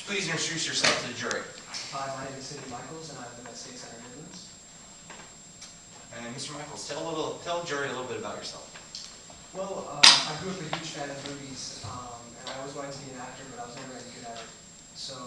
Please introduce yourself to the jury. Hi, my name is Cindy Michaels, and I live at State Center Midlands. And Mr. Michaels, tell the jury a little bit about yourself. Well, I grew up a huge fan of movies, and I always wanted to be an actor, but I was never any good at it. So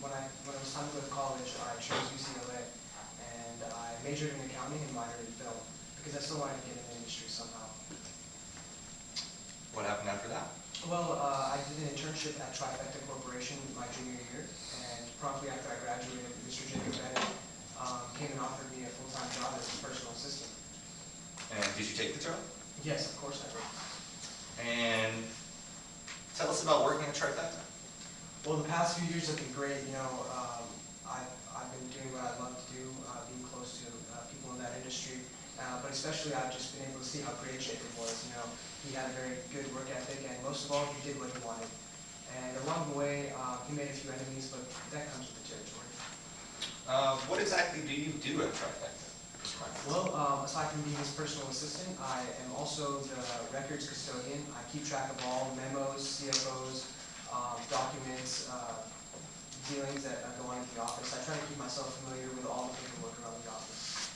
when it was time to go to college, I chose UCLA, and I majored in accounting and minored in film because I still wanted to get in the industry somehow. What happened after that? Well, I did an internship at Trifecta Corporation my junior year, and promptly after I graduated, Mr. Jacob Bennett came and offered me a full-time job as his personal assistant. And did you take the job? Yes, of course I did. And tell us about working at Trifecta. Well, the past few years have been great. You know, I've been doing what I love to do, being close to people in that industry. But especially, I've just been able to see how great Jacob was. You know, he had a very good work ethic, and most of all, he did what he wanted. And along the way, he made a few enemies, but that comes with the territory. What exactly do you do at Trifecta? Well, aside from being his personal assistant, I am also the records custodian. I keep track of all memos, CFOs, documents, dealings that go on at the office. I try to keep myself familiar with all the paperwork around the office.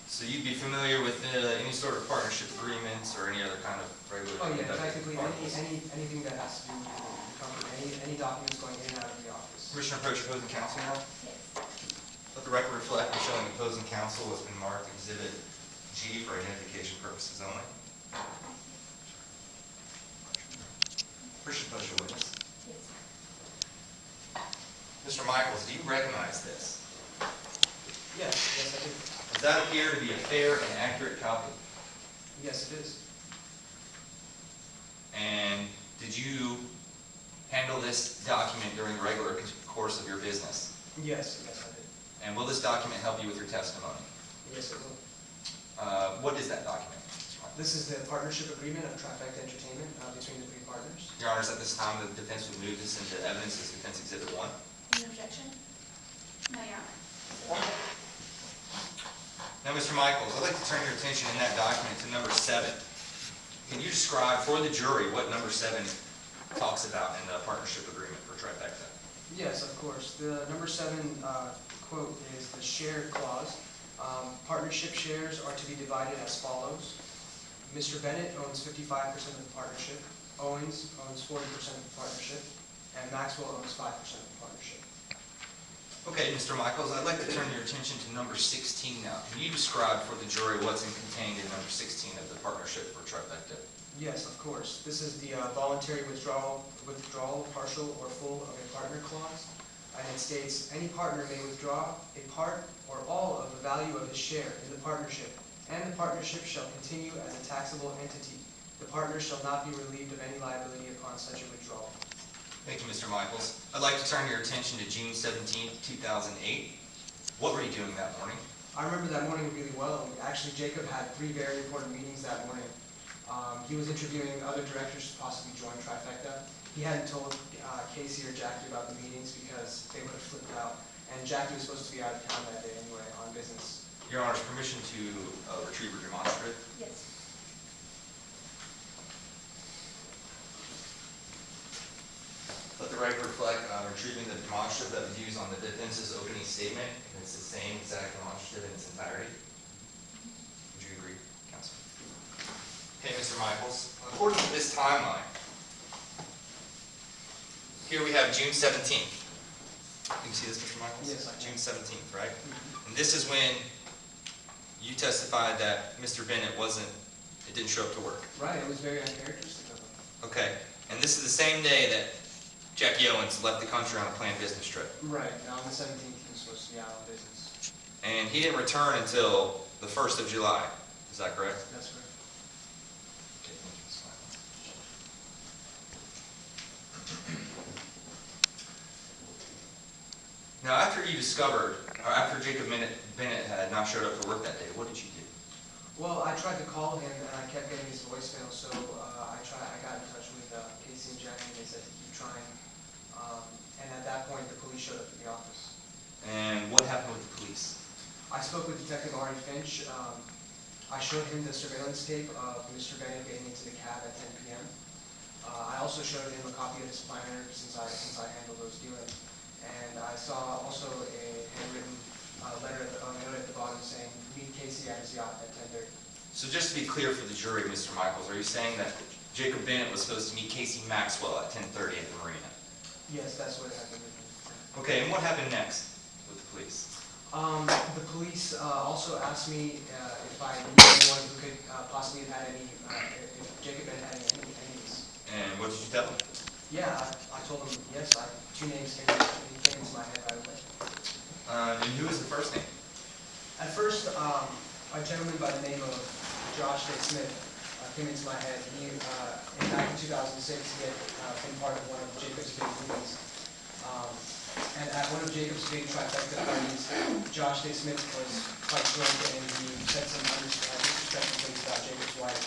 So you'd be familiar with any sort of partnership agreements or any other kind of regular? Oh yeah, practically anything that has to do with the company, any documents going in and out of the office. Commissioner, approach opposing counsel now. Yes. Let the record reflect the showing opposing counsel has been marked Exhibit G for identification purposes only. First oppose your witness. Yes. Mr. Michaels, do you recognize this? Yes, I do. Does that appear to be a fair and accurate copy? Yes, it is. And did you handle this document during the regular course of your business? Yes, I did. And will this document help you with your testimony? Yes, it will. What is that document? This is the partnership agreement of Trifecta Entertainment between the three partners. Your Honors, at this time, the defense would move this into evidence as Defense Exhibit 1. Any objection? No, Your Honor. Now, Mr. Michaels, I'd like to turn your attention in that document to number 7. Can you describe for the jury what number 7 talks about in the partnership agreement for Trifecta? Yes, of course. The number 7 quote is the share clause. Partnership shares are to be divided as follows. Mr. Bennett owns 55% of the partnership, Owens owns 40% of the partnership, and Maxwell owns 5% of the partnership. Okay, Mr. Michaels, I'd like to turn your attention to number 16 now. Can you describe for the jury what's contained in number 16 of the partnership for Trifecta? Yes, of course. This is the voluntary withdrawal, partial or full of a partner clause. And it states, any partner may withdraw a part or all of the value of his share in the partnership, and the partnership shall continue as a taxable entity. The partner shall not be relieved of any liability upon such a withdrawal. Thank you, Mr. Michaels. I'd like to turn your attention to June 17, 2008. What were you doing that morning? I remember that morning really well. Actually, Jacob had 3 very important meetings that morning. He was interviewing other directors to possibly join Trifecta. He hadn't told Casey or Jackie about the meetings because they would have flipped out. And Jackie was supposed to be out of town that day anyway on business. Your Honor's permission to retrieve or demonstrate? Yes. Let the record reflect retrieving the demonstrative that was used on the defense's opening statement. And it's the same exact demonstrative in its entirety. Would you agree, counsel? Okay, Mr. Michaels. According to this timeline, here we have June 17th. You can see this, Mr. Michaels? Yes, I can. June 17th, right? And this is when you testified that Mr. Bennett didn't show up to work. Right, it was very uncharacteristic of him. Okay, and this is the same day that Jackie Owens left the country on a planned business trip. Right, now on the 17th he was supposed to be out on business. And he didn't return until the 1st of July. Is that correct? That's right. Okay, thank you, Ms. Michaels. Now, after you discovered, or after Jacob Bennett had not showed up to work that day, what did you do? Well, I tried to call him and I kept getting his voicemail, so I got in touch with Casey and Jackie and they said to keep trying. And at that point, the police showed up at the office. And what happened with the police? I spoke with Detective Ari Finch. I showed him the surveillance tape of Mr. Bennett getting into the cab at 10 p.m. I also showed him a copy of his planner since I handled those dealings. And I saw also a handwritten letter on the note at the bottom saying, meet Casey at his yacht at 10:30. So just to be clear for the jury, Mr. Michaels, are you saying that Jacob Bennett was supposed to meet Casey Maxwell at 10:30 at the marina? Yes, that's what happened. Okay, and what happened next with the police? The police also asked me if I knew anyone who could possibly have had any, if Jacob had had any enemies. And what did you tell them? Yeah, I told them yes. Two names came into my head right away. And who was the first name? At first, a gentleman by the name of Josh Smith came into my head. Back in 2006, he had been part of one of Jacob's big movies. And at one of Jacob's big trifecta parties, Josh Smith was quite drunk and he said some disrespectful things about Jacob's wife,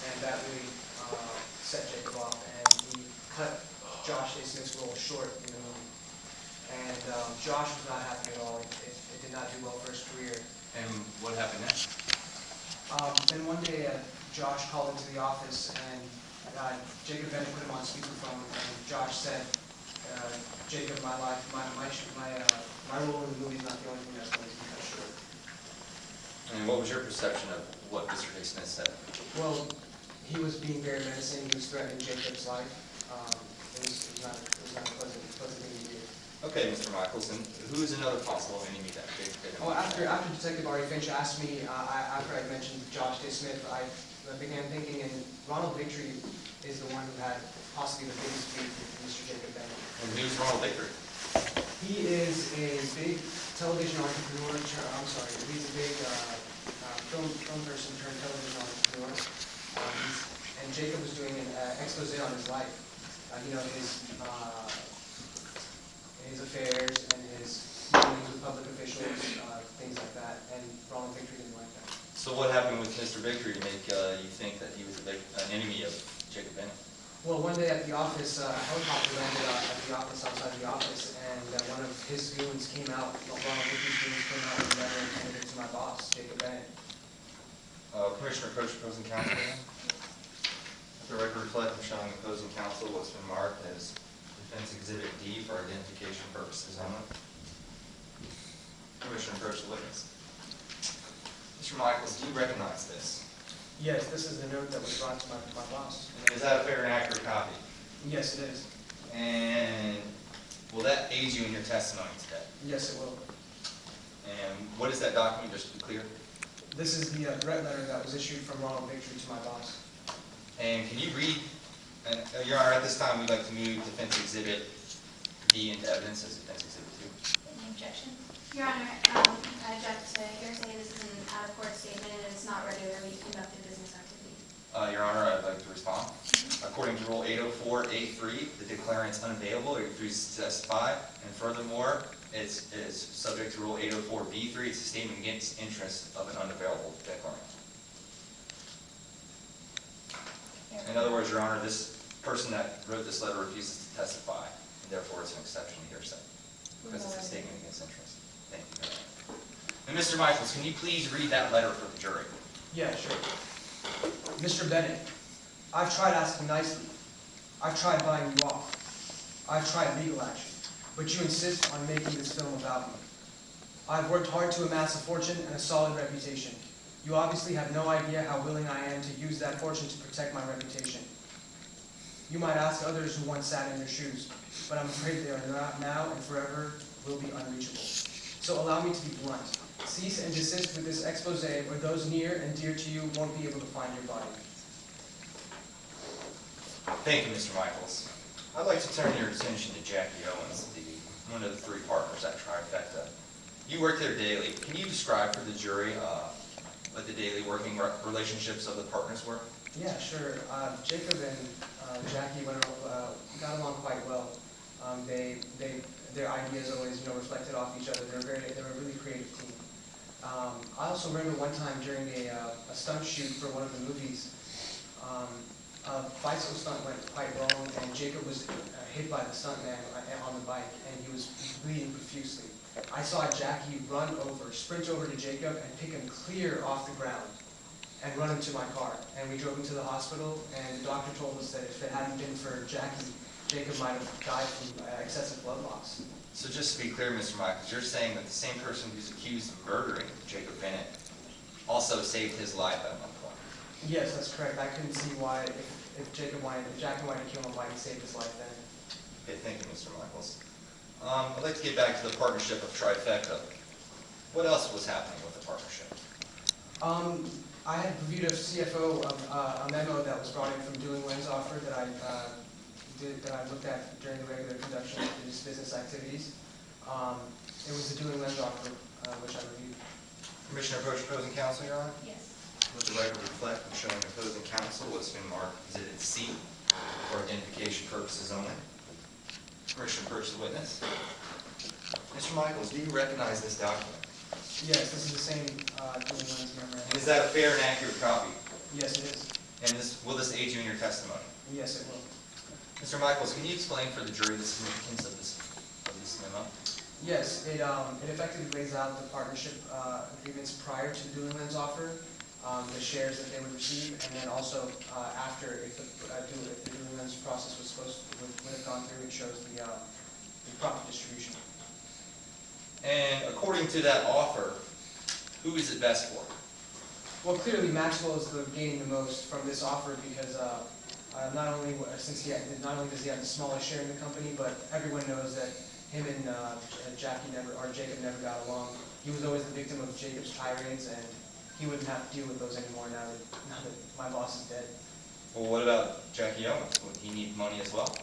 and that really set Jacob off, and he cut Josh Smith's role short in the movie. And Josh was not happy at all. It did not do well for his career. And what happened next? Then one day, Josh called into the office, and Jacob Bennett put him on speakerphone, and Josh said, Jacob, my role in the movie is not the only thing that's going to be cut short. And what was your perception of what Mr. Smith said? Well, he was being very menacing. He was threatening Jacob's life. It was not a pleasant thing to do. Okay, Mr. Michaels, and who is another possible enemy that Jacob Bennett? Oh, after Detective Ari Finch asked me, after I mentioned Josh Smith, I began thinking, and Ronald Victory is the one who had possibly the biggest beef with Mr. Jacob Bennett. And who's Ronald Victory? He is a big television entrepreneur. He's a big film person turned television entrepreneur. And Jacob was doing an expose on his life. His affairs and his dealings with public officials, things like that. And Ronald Victory didn't like that. So what happened with Mr. Victory to make you think that he was an enemy of Jacob Bennett? Well, one day at the office, a helicopter landed at the office, outside the office, and one of his goons came out, Ronald Victory's goons came out with a letter and handed it to my boss, Jacob Bennett. Commissioner, approach opposing counsel again. Let the record reflect I'm showing opposing counsel what's been marked as Defense Exhibit D for identification purposes only. Commissioner, approach the witness. Mr. Michaels, do you recognize this? Yes, this is the note that was brought to my boss. And is that a fair and accurate copy? Yes, it is. And will that aid you in your testimony today? Yes, it will. And what is that document, just to be clear? This is the threat letter that was issued from Ronald Victory to my boss. And can you read, Your Honor, at this time we'd like to move Defense Exhibit D into evidence as Defense Exhibit 2. Any objection? Your Honor, I object to hearsay. This is an out-of-court statement and it's not regularly conducted business activity. Your Honor, I'd like to respond. According to Rule 804A3, the declarant is unavailable or refuses to testify, and furthermore, it is subject to Rule 804B3. It's a statement against interest of an unavailable declarant. In other words, Your Honor, this person that wrote this letter refuses to testify, and therefore it's an exception to hearsay, because it's a statement against interest. Thank you, Your Honor. And Mr. Michaels, can you please read that letter for the jury? Yeah, sure. Mr. Bennett, I've tried asking nicely. I've tried buying you off. I've tried legal action. But you insist on making this film about me. I've worked hard to amass a fortune and a solid reputation. You obviously have no idea how willing I am to use that fortune to protect my reputation. You might ask others who once sat in your shoes, but I'm afraid they are not now and forever will be unreachable. So allow me to be blunt. Cease and desist with this expose, or those near and dear to you won't be able to find your body. Thank you, Mr. Michaels. I'd like to turn your attention to Jackie Owens, one of the three partners at Trifecta. You work there daily. Can you describe for the jury what the daily working relationships of the partners were? Yeah, sure. Jacob and Jackie got along quite well. Their ideas always, reflected off each other. They were a really creative team. I also remember one time during a stunt shoot for one of the movies, a bicycle stunt went quite wrong, and Jacob was hit by the stuntman on the bike, and he was bleeding profusely. I saw Jackie sprint over to Jacob, and pick him clear off the ground, and run him to my car. And we drove him to the hospital, and the doctor told us that if it hadn't been for Jackie Jacob might have died from excessive blood loss. So just to be clear, Mr. Michaels, you're saying that the same person who's accused of murdering Jacob Bennett also saved his life at one point? Yes, that's correct. I couldn't see why, if Jackie wanted to kill him, why he saved his life then. Okay, thank you, Mr. Michaels. I'd like to get back to the partnership of Trifecta. What else was happening with the partnership? I had reviewed a CFO a memo that was brought in from Doing Lens offer that I looked at during the regular conduction of these business activities. It was the Doing Lens offer which I reviewed. Commissioner approach opposing counsel, Your Honor. Yes. Let the record reflect when showing opposing counsel what's been marked Exhibit C for identification purposes only. Commissioner approach the witness. Mr. Michaels, do you recognize this document? Yes, this is the same Doing Lens memorandum. And is that a fair and accurate copy? Yes, it is. And will this aid you in your testimony? Yes, it will. Mr. Michaels, can you explain for the jury the significance of this memo? Yes, it effectively lays out the partnership agreements prior to the Doing Lens offer, the shares that they would receive, and then also after, if the Doing Lens process would have gone through, it shows the profit distribution. And according to that offer, who is it best for? Well, clearly Maxwell is gaining the most from this offer because not only does he have the smallest share in the company, but everyone knows that him and Jacob never got along. He was always the victim of Jacob's tirades, and he wouldn't have to deal with those anymore now that my boss is dead. Well, what about Jackie Owens? Would he need money as well?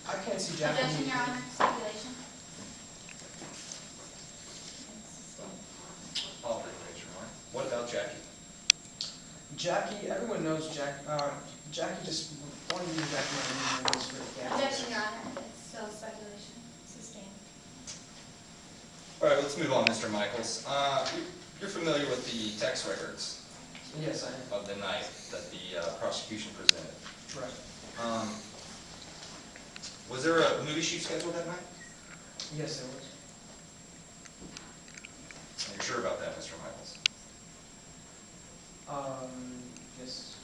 I can't see Jackie. Objection, Your Honor. Speculation. All right, Your Honor. What about Jackie? Jackie, everyone knows Jackie just wanted to use Jackie money for gambling. Objection, Your Honor. It's still speculation. Sustained. All right, let's move on, Mr. Michaels. You're familiar with the text records Yes, I am. of the night that the prosecution presented. Right. Was there a movie shoot scheduled that night? Yes, there was. Are you sure about that, Mr. Michaels? Yes.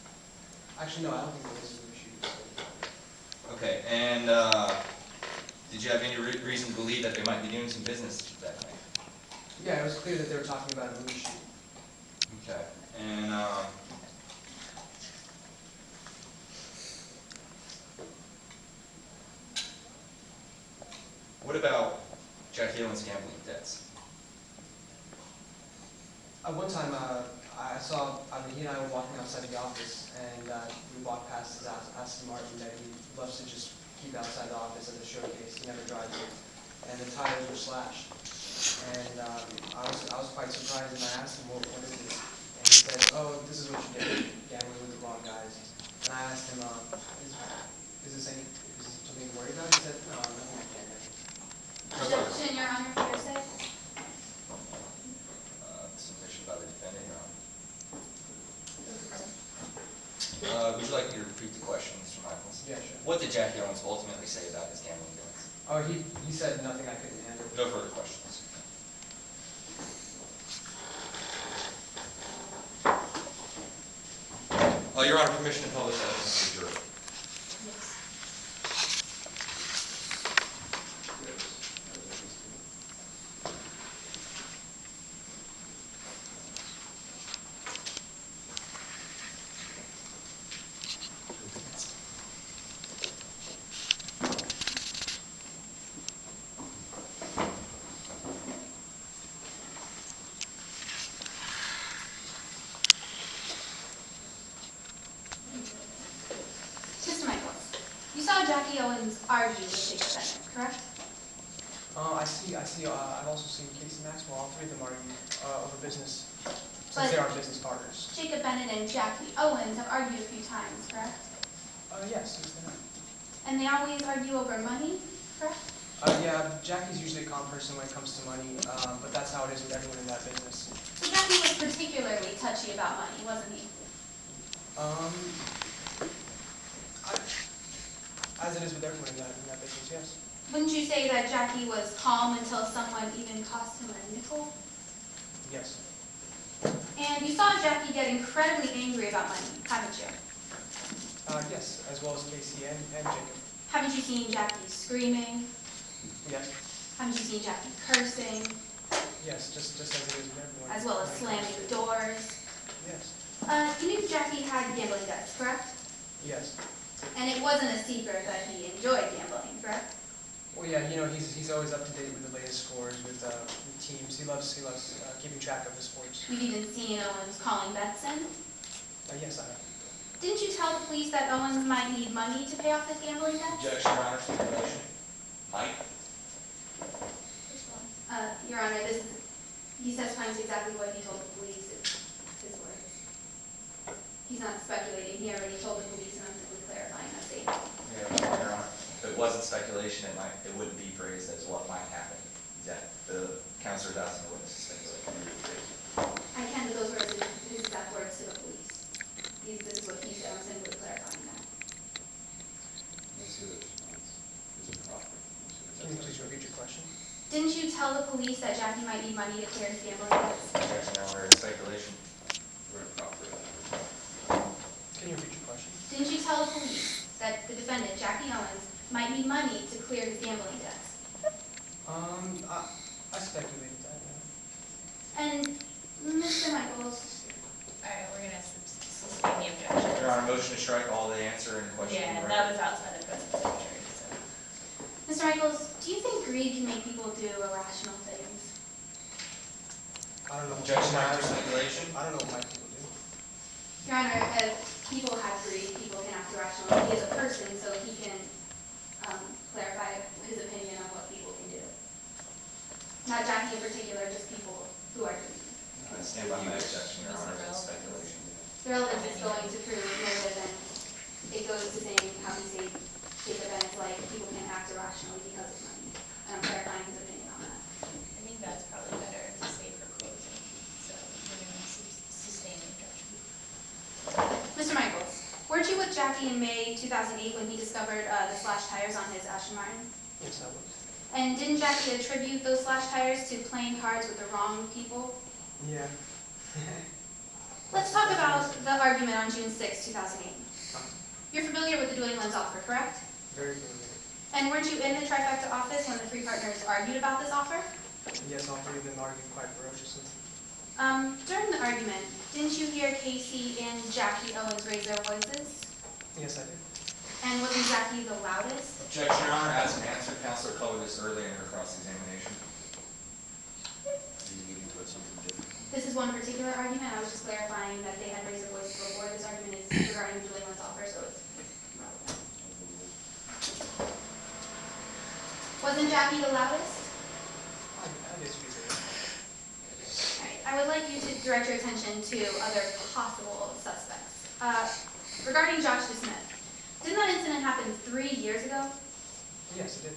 Actually, no, I don't think there was a movie shoot. Okay, and did you have any reason to believe that they might be doing some business that night? Yeah, it was clear that they were talking about a movie shoot. Okay, and what about Jackie Owens' gambling debts? One time, he and I were walking outside the office, and we walked past his Aston Martin that he loves to just keep outside the office as a showcase. He never drives it, and the tires were slashed. And I was quite surprised, and I asked him, what is this? And he said, oh, this is what you get gambling with the wrong guys. And I asked him, is this something to worry about? He said, no, nothing like that. Objection, Your Honor. Hearsay. Submission by the defendant, Your Honor. Would you like me to repeat the question, Mr. Michaels? Yeah, sure. What did Jackie Owens ultimately say about his gambling debts? Oh, he said nothing I couldn't handle. No further questions. Your Honor, permission to publish evidence to the jury. Mr. Michaels, you saw Jackie Owens argue with Jacob Bennett, correct? I see. I've also seen Casey Maxwell. All three of them argue over business, since But- they are business partners. Jacob Bennett and Jackie Owens have argued a few times, correct? Yes, they are. And they always argue over money, correct? Yeah, Jackie's usually a calm person when it comes to money, but that's how it is with everyone in that business. So Jackie was particularly touchy about money, wasn't he? As it is with everyone in that business, yes. Wouldn't you say that Jackie was calm until someone even cost him a nickel? Yes. And you saw Jackie get incredibly angry about money, haven't you? Yes, as well as Casey and Jacob. Haven't you seen Jackie screaming? Yes, Haven't you seen Jackie cursing, yes, just as it is with everyone. as well as slamming doors? Yes, You knew Jackie had gambling debts, correct? yes. And it wasn't a secret that he enjoyed gambling, correct? Well, yeah, you know, he's always up to date with the latest scores, with teams. He loves keeping track of the sports. You've even seen Owens calling bets in. Yes, I have. Didn't you tell the police that Owens might need money to pay off his gambling debts? Objection, Your Honor, to the motion. Mike? Your Honor, he says finds exactly what he told the police. It's his words. He's not speculating. He already told the police, and I'm simply clarifying that statement. Yeah, Your Honor. If it wasn't speculation, it wouldn't be phrased as what might happen. The counselor is asking the witness to speculate. I can, but those were his exact words to the police. This is what he said. I'm simply clarifying that. Let's see the response. Is it proper? Can you please repeat your question? Didn't you tell the police that Jackie might need money to clear his gambling debts? Objection, Your Honor, it's speculation. We're improper. Can you repeat your question? Didn't you tell the police that the defendant, Jackie Owens, might need money to clear his gambling debts? I speculated that, yeah. And Mr. Michaels, All right, we're gonna sustain the objection. Your Honor, motion to strike all the answer and question. Yeah, that was outside of presence of jury, so. Mr. Michaels, do you think greed can make people do irrational things? I don't know. Objection, Your Honor, speculation. I don't know what my people do. Your Honor, if people have greed, people can act irrationally. He is a person, so he can clarify his opinion on what people can do. Not Jackie in particular, just people who are greedy. I stand by my objection, Your Honor, it's speculation. The relevance is going to prove motive, and it goes to saying how he say Jacob Bennett's like people can act irrationally because of money. And I'm clarifying his opinion on that. I think that's probably better to say for closing, so we're gonna sustain the objection. Mr. Michaels, weren't you with Jackie in May 2008 when he discovered the slash tires on his Aston Martin? Yes, I was. And didn't Jackie attribute those slash tires to playing cards with the wrong people? Yeah. Let's talk about the argument on June 6, 2008. You're familiar with the dueling lens offer, correct? Very familiar. And weren't you in the trifecta office when the three partners argued about this offer? Yes, all three of them argued quite ferociously. During the argument, didn't you hear Casey and Jackie Owens raise their voices? Yes, I did. And wasn't Jackie the loudest? Objection, Your Honor, as an answer, Counselor covered this earlier in her cross-examination. Do you need to put something different? This is one particular argument. I was just clarifying that they had raised their voices before. This argument is regarding the dueling lens offer, so it's relevant. Wasn't Jackie the loudest? I disagree with that. Alright, I would like you to direct your attention to other possible suspects. Regarding Josh Smith, didn't that incident happen 3 years ago? Yes, it did.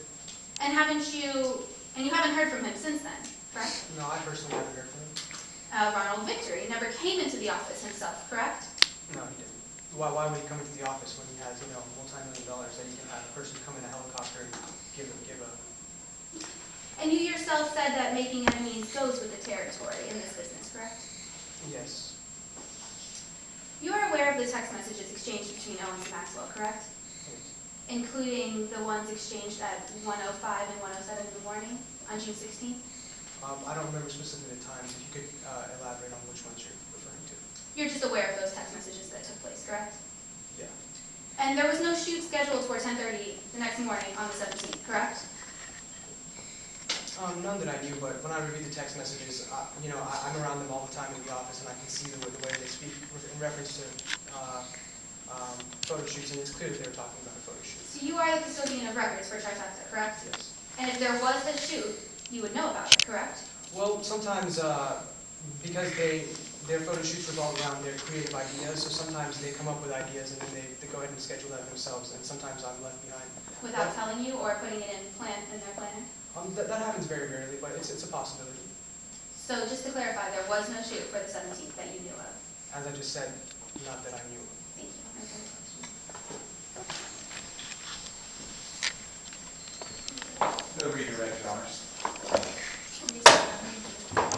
And you haven't heard from him since then, correct? No, I personally haven't heard from him. Ronald Victory never came into the office himself, correct? No, he didn't. Why would he come into the office when he has, multi-million dollars that he can have a person come in a helicopter and give a... And you yourself said that making enemies goes with the territory in this business, correct? Yes. You are aware of the text messages exchanged between Owens and Maxwell, correct? Yes. Including the ones exchanged at 1:05 and 1:07 in the morning on June 16th? I don't remember specifically the times. If you could elaborate on which ones you're referring to. You're just aware of those text messages that took place, correct? Yeah. And there was no shoot scheduled for 10:30 the next morning on the 17th, correct? None that I knew, but when I reviewed the text messages, I'm around them all the time in the office, and I can see the way they speak in reference to photo shoots, and it's clear that they were talking about a photo shoot. So you are the custodian of records for Trifecta, correct? Yes. And if there was a shoot, you would know about it, correct? Well, sometimes, because their photo shoots revolve around their creative ideas, so sometimes they come up with ideas and then they go ahead and schedule that themselves, and sometimes I'm left behind. Without telling you or putting it in their planner? That happens very rarely, but it's a possibility. So just to clarify, there was no shoot for the 17th that you knew of? As I just said, not that I knew of.